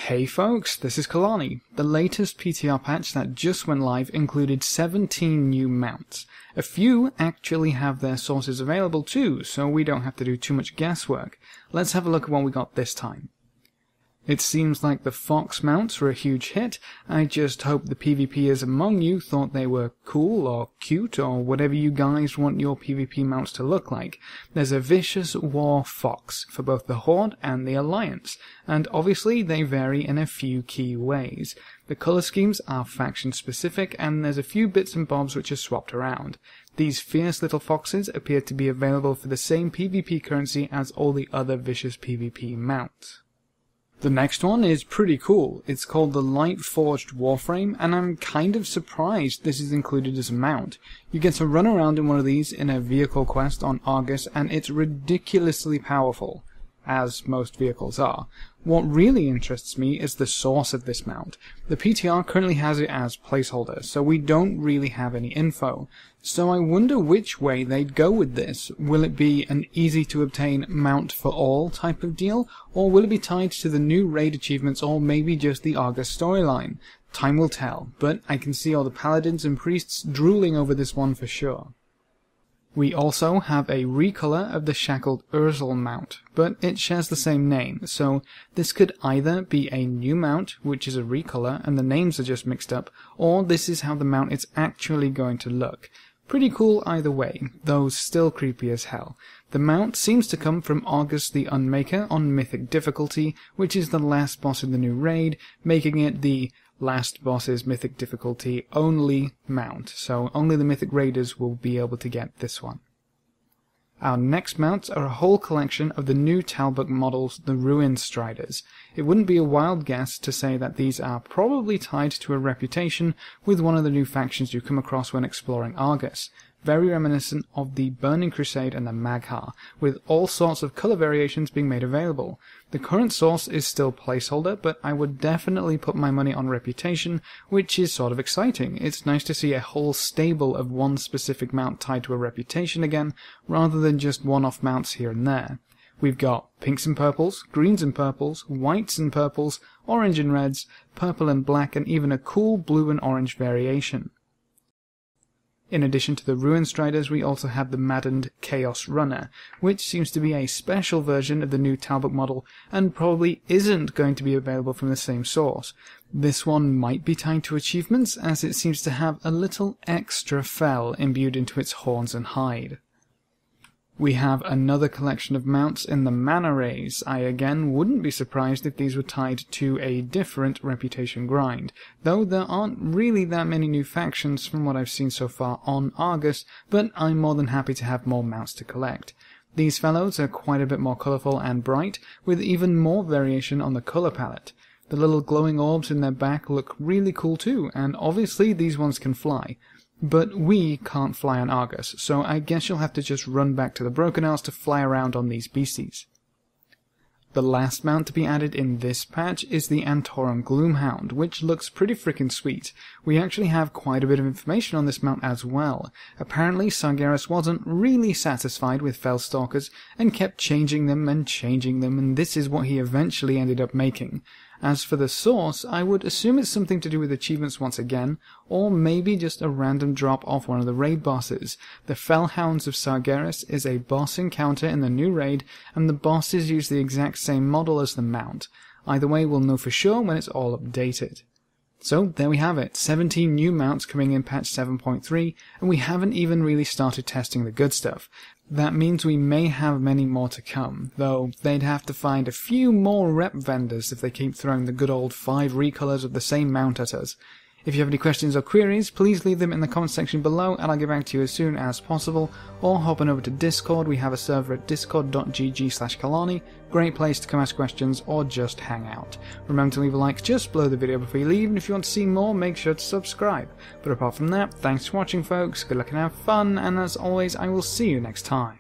Hey folks, this is Kelani. The latest PTR patch that just went live included 17 new mounts. A few actually have their sources available too, so we don't have to do too much guesswork. Let's have a look at what we got this time. It seems like the Fox mounts were a huge hit. I just hope the PvPers among you thought they were cool or cute or whatever you guys want your PvP mounts to look like. There's a Vicious War Fox for both the Horde and the Alliance, and obviously they vary in a few key ways. The colour schemes are faction specific, and there's a few bits and bobs which are swapped around. These fierce little foxes appear to be available for the same PvP currency as all the other vicious PvP mounts. The next one is pretty cool. It's called the Lightforged Warframe, and I'm kind of surprised this is included as a mount. You get to run around in one of these in a vehicle quest on Argus, and it's ridiculously powerful, as most vehicles are. What really interests me is the source of this mount. The PTR currently has it as placeholder, so we don't really have any info. So I wonder which way they'd go with this. Will it be an easy to obtain mount for all type of deal, or will it be tied to the new raid achievements, or maybe just the Argus storyline? Time will tell, but I can see all the paladins and priests drooling over this one for sure. We also have a recolor of the Shackled Ursula mount, but it shares the same name, so this could either be a new mount, which is a recolor and the names are just mixed up, or this is how the mount is actually going to look. Pretty cool either way, though still creepy as hell. The mount seems to come from Argus the Unmaker on Mythic difficulty, which is the last boss in the new raid, making it the last boss's Mythic difficulty only mount, so only the Mythic Raiders will be able to get this one. Our next mounts are a whole collection of the new Talbot models, the Ruin Striders. It wouldn't be a wild guess to say that these are probably tied to a reputation with one of the new factions you come across when exploring Argus. Very reminiscent of the Burning Crusade and the Mag'har, with all sorts of colour variations being made available. The current source is still placeholder, but I would definitely put my money on reputation, which is sort of exciting. It's nice to see a whole stable of one specific mount tied to a reputation again, rather than just one-off mounts here and there. We've got pinks and purples, greens and purples, whites and purples, orange and reds, purple and black, and even a cool blue and orange variation. In addition to the Ruin Striders, we also have the Maddened Chaos Runner, which seems to be a special version of the new Talbot model and probably isn't going to be available from the same source. This one might be tied to achievements, as it seems to have a little extra fell imbued into its horns and hide. We have another collection of mounts in the Manor Raised. I again wouldn't be surprised if these were tied to a different reputation grind, though there aren't really that many new factions from what I've seen so far on Argus, but I'm more than happy to have more mounts to collect. These fellows are quite a bit more colourful and bright, with even more variation on the colour palette. The little glowing orbs in their back look really cool too, and obviously these ones can fly. But we can't fly on Argus, so I guess you'll have to just run back to the Broken Isles to fly around on these beasties. The last mount to be added in this patch is the Antrim Gloom Hound, which looks pretty freaking sweet. We actually have quite a bit of information on this mount as well. Apparently Sargeras wasn't really satisfied with Fellstalkers and kept changing them, and this is what he eventually ended up making. As for the source, I would assume it's something to do with achievements once again, or maybe just a random drop off one of the raid bosses. The Fellhounds of Sargeras is a boss encounter in the new raid, and the bosses use the exact same model as the mount. Either way, we'll know for sure when it's all updated. So there we have it, 17 new mounts coming in patch 7.3, and we haven't even really started testing the good stuff. That means we may have many more to come, though they'd have to find a few more rep vendors if they keep throwing the good old 5 recolors of the same mount at us. If you have any questions or queries, please leave them in the comment section below and I'll get back to you as soon as possible, or hop on over to Discord. We have a server at discord.gg/Kelani, great place to come ask questions or just hang out. Remember to leave a like just below the video before you leave, and if you want to see more, make sure to subscribe. But apart from that, thanks for watching folks, good luck and have fun, and as always I will see you next time.